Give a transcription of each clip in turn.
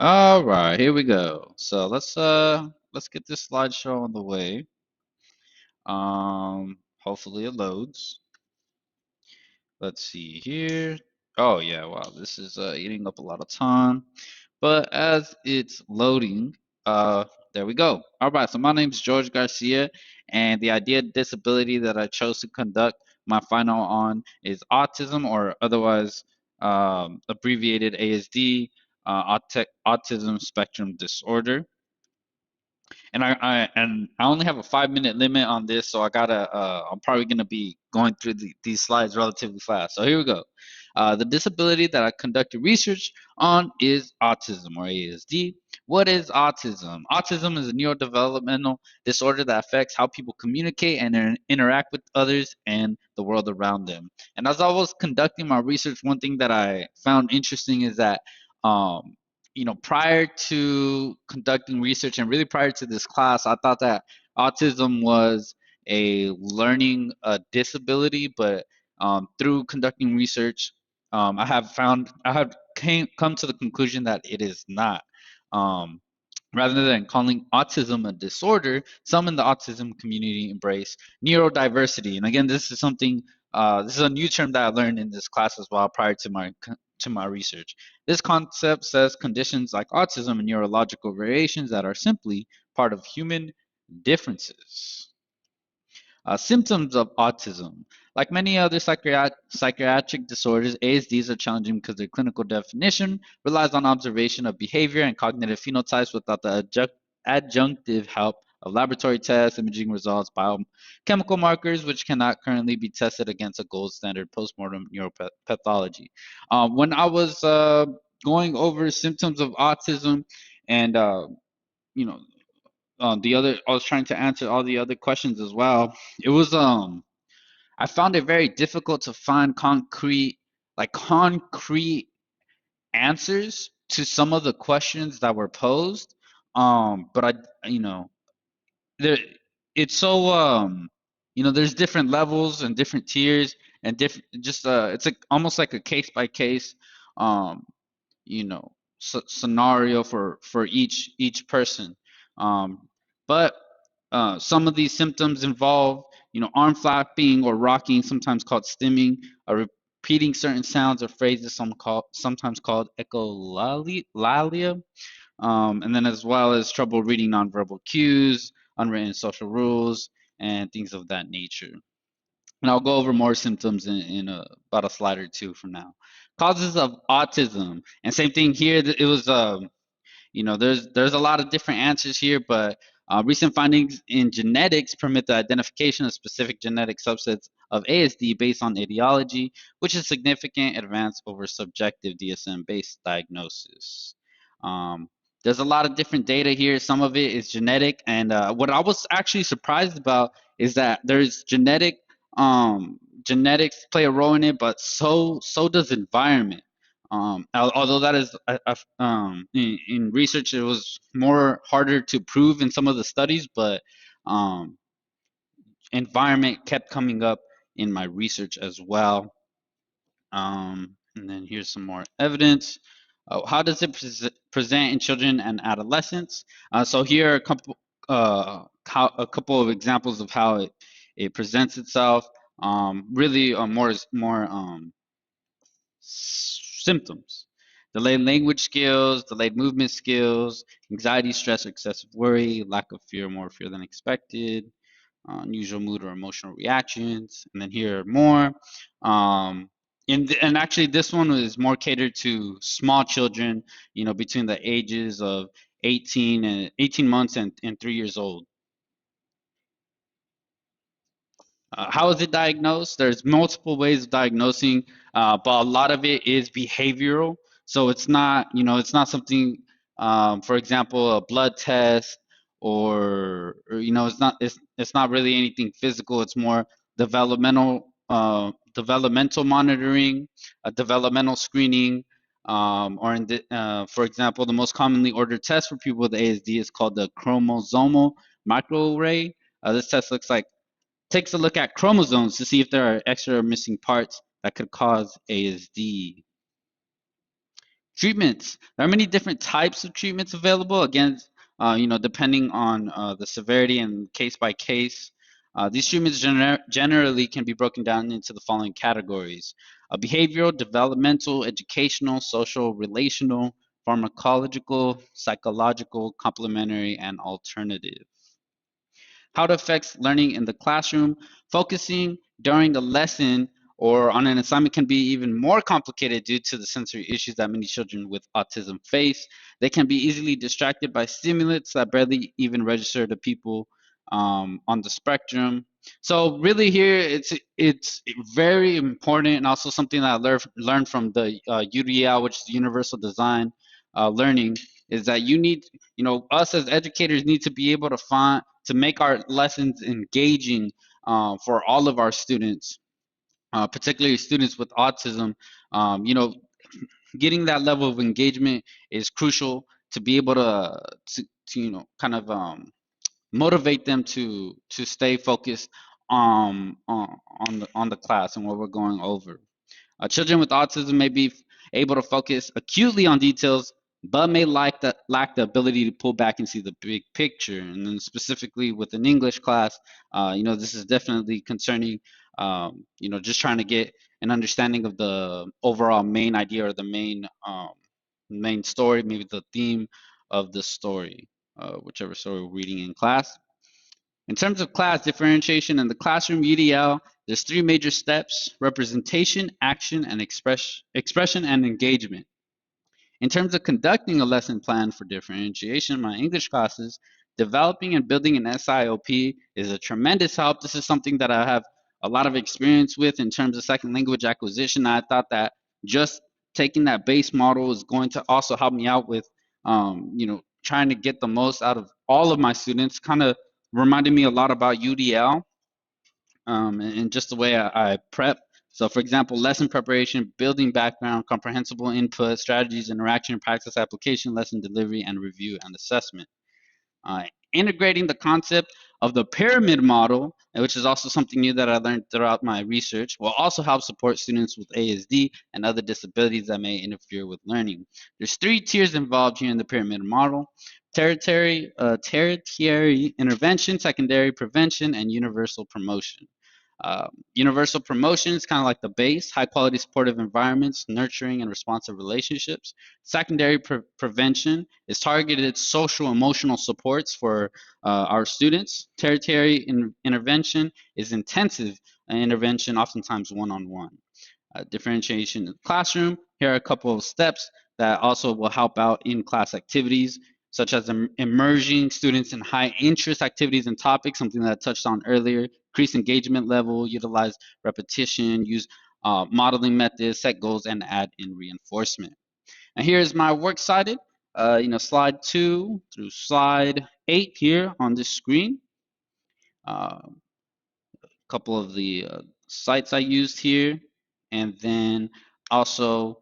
All right, here we go. So let's get this slideshow on the way. Hopefully it loads. Let's see here. Oh yeah, wow, this is eating up a lot of time. But as it's loading, uh, there we go. All right, so my name is George Garcia, and the idea of disability that I chose to conduct my final on is autism, or otherwise abbreviated ASD, autism spectrum disorder. And I only have a 5 minute limit on this, so I'm probably gonna be going through these slides relatively fast. So here we go. The disability that I conducted research on is autism, or ASD. What is autism? Autism is a neurodevelopmental disorder that affects how people communicate and interact with others and the world around them. And as I was conducting my research, one thing that I found interesting is that um, prior to conducting research and really prior to this class, I thought that autism was a learning disability, but through conducting research, I have come to the conclusion that it is not. Um, Rather than calling autism a disorder, some in the autism community embrace neurodiversity. And again, this is a new term that I learned in this class as well prior to my research. This concept says conditions like autism and neurological variations that are simply part of human differences. Symptoms of autism. Like many other psychiatric disorders, ASDs are challenging because their clinical definition relies on observation of behavior and cognitive phenotypes without the adjunctive help of laboratory tests, imaging results, biochemical markers, which cannot currently be tested against a gold standard postmortem neuropathology. When I was going over symptoms of autism and you know the other I was trying to answer all the other questions as well. It was I found it very difficult to find concrete answers to some of the questions that were posed. But there it's so there's different levels and different tiers and different just it's like almost like a case by case um you know scenario for each person. Um but some of these symptoms involve arm flapping or rocking, sometimes called stimming, repeating certain sounds or phrases, sometimes called echolalia, and then as well as trouble reading nonverbal cues, unwritten social rules, and things of that nature. And I'll go over more symptoms in about a slide or two from now. Causes of autism, and same thing here. It was there's a lot of different answers here, but recent findings in genetics permit the identification of specific genetic subsets of ASD based on etiology, which is significant advance over subjective DSM-based diagnosis. Um, there's a lot of different data here. Some of it is genetic, and what I was actually surprised about is that there's genetics play a role in it, but so does environment. Although that is in research, it was more harder to prove in some of the studies, but um, environment kept coming up in my research as well. And then here's some more evidence. How does it present in children and adolescents? So here are a couple of examples of how it presents itself. Really, more symptoms: delayed language skills, delayed movement skills, anxiety, stress, or excessive worry, lack of fear, more fear than expected, unusual mood or emotional reactions. And then here are more. And actually, this one is more catered to small children, between the ages of 18 months and 3 years old. How is it diagnosed? There's multiple ways of diagnosing, but a lot of it is behavioral. So it's not something, for example, a blood test, or it's not really anything physical. It's more developmental monitoring, developmental screening, for example, the most commonly ordered test for people with ASD is called the chromosomal microarray. This test takes a look at chromosomes to see if there are extra or missing parts that could cause ASD. Treatments. There are many different types of treatments available. Again, depending on the severity and case by case. These treatments generally can be broken down into the following categories: behavioral, developmental, educational, social, relational, pharmacological, psychological, complementary, and alternative. How it affects learning in the classroom. Focusing during a lesson or on an assignment can be even more complicated due to the sensory issues that many children with autism face. They can be easily distracted by stimulants that barely even register to people on the spectrum. So really here it's very important, and also something that I learned from the UDL, which is Universal Design Learning, is that us as educators need to be able to make our lessons engaging for all of our students, particularly students with autism. Um, you know, Getting that level of engagement is crucial to be able to kind of motivate them to stay focused on the class and what we're going over. Children with autism may be able to focus acutely on details, but may lack the ability to pull back and see the big picture. And then specifically with an English class, this is definitely concerning. Just trying to get an understanding of the overall main idea or the main story, maybe the theme of the story, whichever story we're reading in class. In terms of class differentiation in the classroom UDL, there's three major steps: representation, action, and expression and engagement. In terms of conducting a lesson plan for differentiation in my English classes, developing and building an SIOP is a tremendous help. This is something that I have a lot of experience with in terms of second language acquisition. I thought that just taking that base model is going to also help me out with, trying to get the most out of all of my students. Kind of reminded me a lot about UDL, and just the way I prep. So, for example, lesson preparation, building background, comprehensible input, strategies, interaction, practice, application, lesson delivery, and review and assessment. Uh, Integrating the concept of the pyramid model, which is also something new that I learned throughout my research, will also help support students with ASD and other disabilities that may interfere with learning. There's three tiers involved here in the pyramid model: tertiary intervention, secondary prevention, and universal promotion. Universal promotion is kind of like the base: high quality supportive environments, nurturing and responsive relationships. Secondary prevention is targeted social emotional supports for our students. Tertiary intervention is intensive intervention, oftentimes one-on-one. Differentiation in the classroom. Here are a couple of steps that also will help out in class activities, such as immersing students in high interest activities and topics, something that I touched on earlier. Increase engagement level, utilize repetition, use modeling methods, set goals, and add in reinforcement. And here's my works cited, slide 2 through slide 8 here on this screen. Couple of the sites I used here, and then also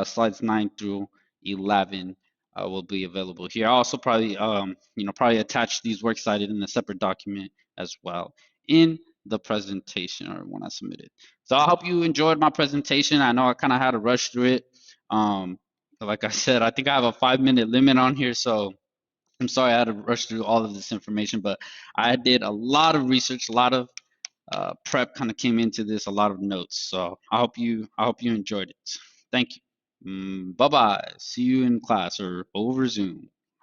slides 9 through 11 will be available here. I'll also probably attach these works cited in a separate document as well in the presentation or when I submit it. So I hope you enjoyed my presentation. I know I kind of had to rush through it. Like I said, I think I have a 5-minute limit on here, so I'm sorry I had to rush through all of this information, but I did a lot of research, a lot of prep kind of came into this, a lot of notes. So I hope you enjoyed it. Thank you. Bye bye. See you in class or over Zoom.